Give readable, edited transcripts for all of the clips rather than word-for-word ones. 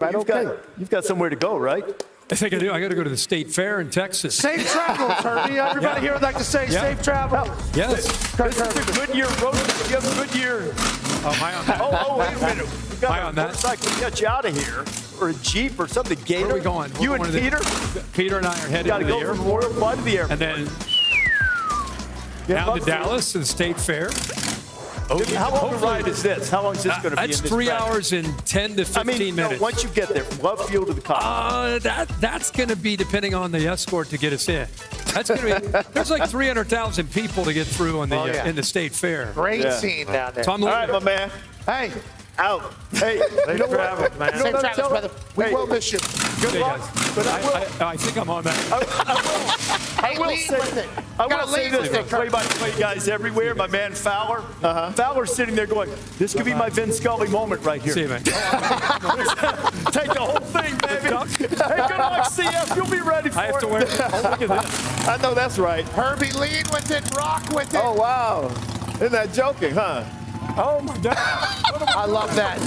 Right, you've got somewhere to go, right? I think I do. I got to go to the State Fair in Texas. Safe travels, Herbie. Everybody here would like to say safe travels. Yes. This is a Goodyear road. You have a Goodyear. Oh, am I on that? Oh, wait a minute. We got Am I on a that? motorcycle to get you out of here, or a Jeep, or something. Gator. Where are we going? You and Peter? Peter and I are headed to the airport. Got to go from Royal Fly to the airport. And then down to Dallas and State Fair. How long a ride is this? How long is this going to be? That's 3 hours and 10 to 15 minutes. Once you get there, from Love Field to the College. That's going to be depending on the escort to get us in. That's going to be. There's like 300,000 people to get through in the State Fair. Great scene down there. So all right, my man. Hey. Out. Hey, you know what? Man. Safe travels, brother. We will miss you. Good luck. But I think I'm on that. I will say this for play-by-play guys everywhere. My man Fowler. Fowler's sitting there going, this could be my Vin Scully moment right here. See you, man. Take the whole thing, baby. Hey, good luck, CF. You'll be ready for it. I have to wear it. Oh, look at this. I know that's right. Herbie, lean with it. Rock with it. Oh, wow. Isn't that joking, huh? Oh, my God. I love that.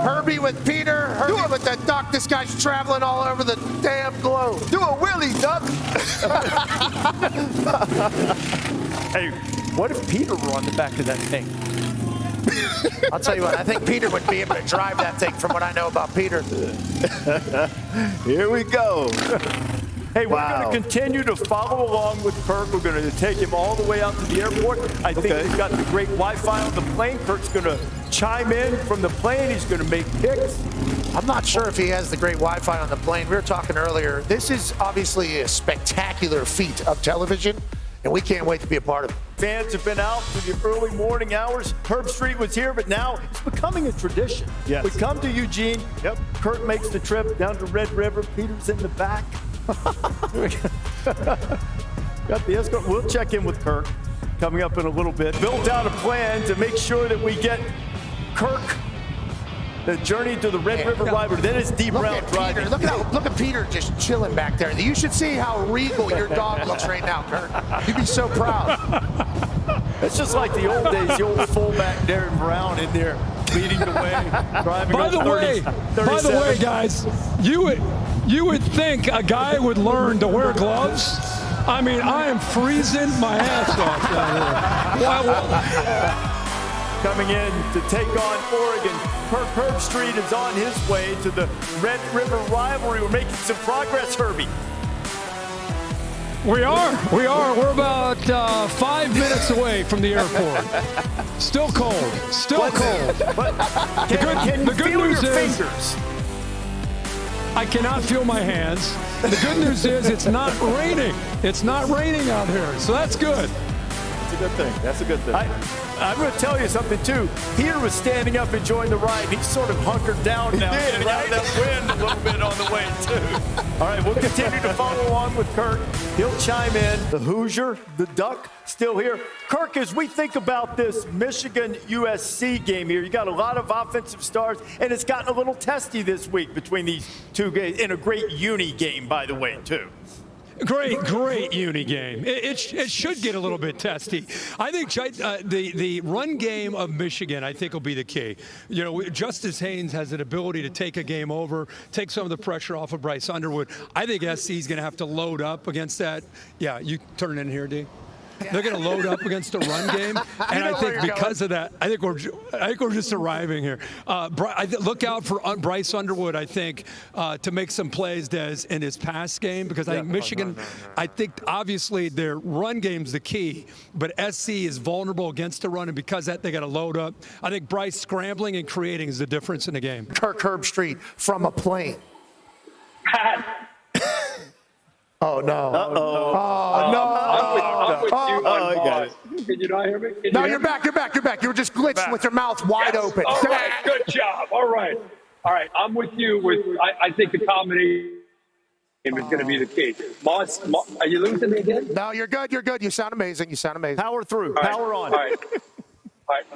Herbie with Peter. Herbie with the duck. This guy's traveling all over the damn globe. Do a wheelie, duck. Hey, what if Peter were on the back of that thing? I'll tell you what, I think Peter would be able to drive that thing from what I know about Peter. Here we go. Hey, we're going to continue to follow along with Kirk. We're going to take him all the way out to the airport. I think he's got the great Wi-Fi on the plane. Kirk's going to chime in from the plane. He's going to make picks. I'm not sure if he has the great Wi-Fi on the plane. We were talking earlier. This is obviously a spectacular feat of television, and we can't wait to be a part of it. Fans have been out for the early morning hours. Herbstreit was here, but now it's becoming a tradition. Yes. We come to Eugene. Yep. Kirk makes the trip down to Red River. Peter's in the back. Got the escort. We'll check in with Kirk coming up in a little bit. Built out a plan to make sure that we get Kirk the journey to the Red River Library. Then it's deep round driving. Look at Peter just chilling back there. You should see how regal your dog looks right now, Kirk. You'd be so proud. It's just like the old days, the old fullback Darren Brown in there leading the way, driving. By the way, guys, you would think a guy would learn to wear gloves. I mean, I am freezing my ass off down here. Coming in to take on Oregon, Kirk Herbstreit is on his way to the Red River rivalry. We're making some progress, Herbie. We are. We're about 5 minutes away from the airport. Still cold. But can you feel your fingers? I cannot feel my hands. The good news is it's not raining. It's not raining out here, so that's good. That's a good thing. I'm going to tell you something, too. Peter was standing up enjoying the ride. He's sort of hunkered down now. Getting out of that wind a little bit on the way, too. All right, we'll continue to follow along with Kirk. He'll chime in. The Hoosier, the Duck, still here. Kirk, as we think about this Michigan-USC game here, you got a lot of offensive stars, and it's gotten a little testy this week between these two games, in a great uni game, by the way, too. Great uni game. It should get a little bit testy. I think the run game of Michigan, I think, will be the key. You know, Justice Haynes has an ability to take a game over, take some of the pressure off of Bryce Underwood. I think SC is going to have to load up against that. Yeah, you turn in here, D. They're going to load up against the run game, and I think because of that, I think we're just arriving here. Look out for Bryce Underwood, I think, to make some plays, Des, in his pass game, because I think Michigan, I think obviously their run game's the key, but SC is vulnerable against the run, and because of that, they got to load up. I think Bryce scrambling and creating is the difference in the game. Kirk Herbstreit from a plane. Oh, no. I'm with you on pause. Can you not hear me? No, you're back. You were just glitching with your mouth wide open. All right, good job. All right. I'm with you. I think the combination is going to be the key. Moss, are you losing me again? No, you're good. You sound amazing. Power through. Power on. All right.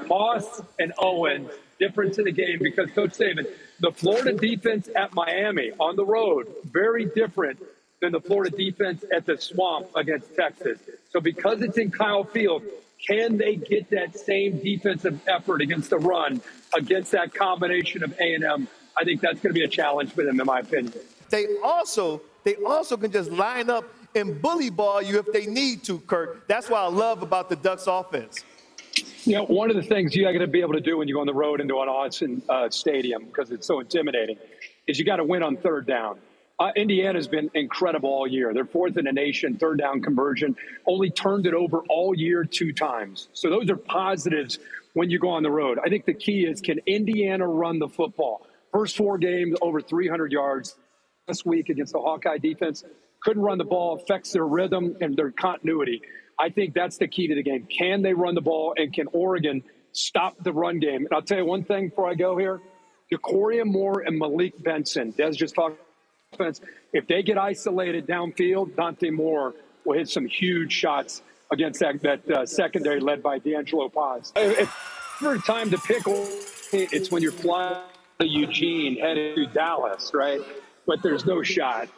Moss and Owens, difference in the game because Coach Saban, the Florida defense at Miami on the road, very different than the Florida defense at the Swamp against Texas. So because it's in Kyle Field, can they get that same defensive effort against the run, against that combination of A&M? I think that's going to be a challenge for them, in my opinion. They also can just line up and bully ball you if they need to, Kirk. That's what I love about the Ducks offense. You know, one of the things you got to be able to do when you go on the road into an Austin stadium, because it's so intimidating, is you got to win on third down. Indiana's been incredible all year. They're fourth in the nation, third down conversion, only turned it over all year 2 times. So those are positives when you go on the road. I think the key is, can Indiana run the football? First 4 games, over 300 yards. This week against the Hawkeye defense, couldn't run the ball, affects their rhythm and their continuity. I think that's the key to the game. Can they run the ball, and can Oregon stop the run game? And I'll tell you one thing before I go here. Decoria Moore and Malik Benson, Des just talked offense. If they get isolated downfield, Dante Moore will hit some huge shots against that secondary led by D'Angelo Paz. If there's time to pick, it's when you're flying to Eugene headed to Dallas, right? But there's no shot.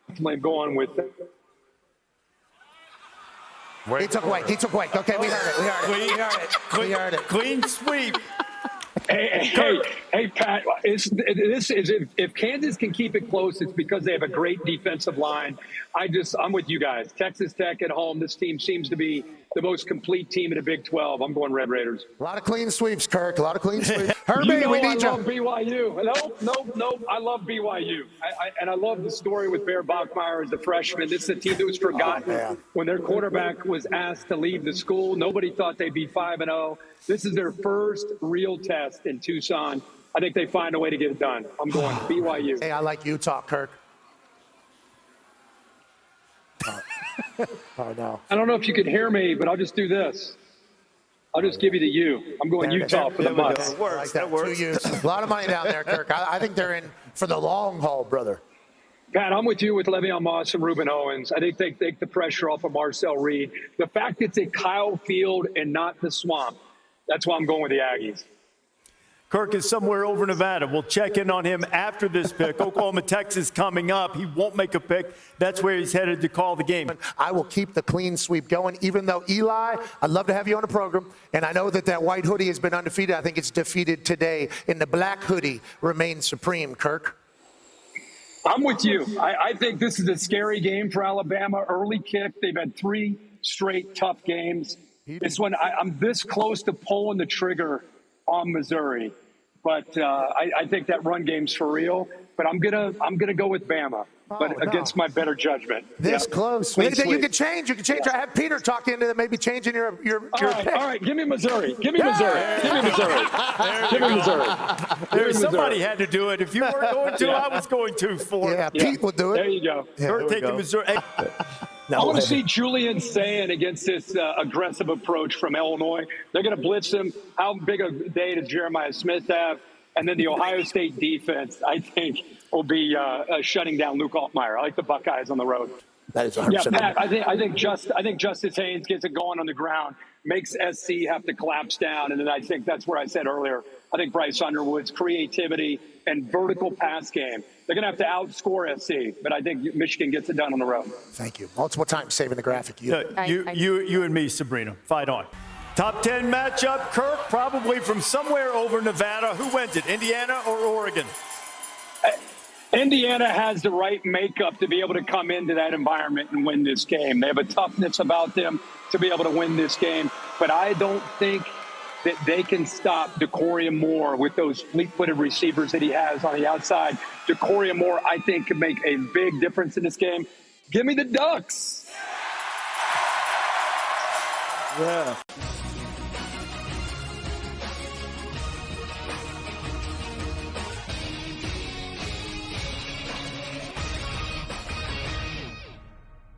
I'm going with it. He took away. Okay, we heard it. Clean sweep. Hey, Pat, if Kansas can keep it close, it's because they have a great defensive line. I'm with you guys. Texas Tech at home, this team seems to be the most complete team in the Big 12. I'm going Red Raiders. A lot of clean sweeps, Kirk. A lot of clean sweeps. Herbie, we need you. I love BYU. No, I love BYU. And I love the story with Bear Bachmeier as a freshman. This is a team that was forgotten when their quarterback was asked to leave the school. Nobody thought they'd be 5-0. This is their first real test in Tucson. I think they find a way to get it done. I'm going BYU. Hey, I like Utah, Kirk. Oh, no. I don't know if you could hear me, but I'll just do this. I'll just give you the U. I'm going Utah for the Bucks. That works. A lot of money down there, Kirk. I think they're in for the long haul, brother. Pat, I'm with you with Le'Veon Moss and Reuben Owens. I think they take the pressure off of Marcel Reed. The fact it's at Kyle Field and not the Swamp, that's why I'm going with the Aggies. Kirk is somewhere over Nevada. We'll check in on him after this pick. Oklahoma, Texas coming up. He won't make a pick. That's where he's headed to call the game. I will keep the clean sweep going, even though, Eli, I'd love to have you on the program. And I know that white hoodie has been undefeated. I think it's defeated today. And the black hoodie remains supreme, Kirk. I'm with you. I think this is a scary game for Alabama. Early kick. They've had 3 straight tough games. This one, I'm this close to pulling the trigger on Missouri. But I think that run game's for real. But I'm gonna go with Bama, against my better judgment. This close. You can change. I have Peter talk into maybe changing your pick. All right. Give me Missouri. Give me Missouri. Somebody had to do it. If you weren't going to, I was going to for it. Yeah, Pete will do it. There you go. We're taking Missouri. I want to see Julian Sayin against this aggressive approach from Illinois. They're going to blitz him. How big a day does Jeremiah Smith have? And then the Ohio State defense, I think, will be shutting down Luke Altmaier. I like the Buckeyes on the road. That is 100%. Yeah, Pat, I think Justice Haynes gets it going on the ground, makes SC have to collapse down, and then I think that's where I said earlier, I think Bryce Underwood's creativity and vertical pass game, they're going to have to outscore SC, but I think Michigan gets it done on the road. Thank you. Multiple times saving the graphic. You and me, Sabrina. Fight on. Top 10 matchup, Kirk, probably from somewhere over Nevada. Who wins it, Indiana or Oregon? Indiana has the right makeup to be able to come into that environment and win this game. They have a toughness about them to be able to win this game, but I don't think that they can stop Decoria Moore with those fleet-footed receivers that he has on the outside. Decoria Moore, I think, can make a big difference in this game. Give me the Ducks. Yeah.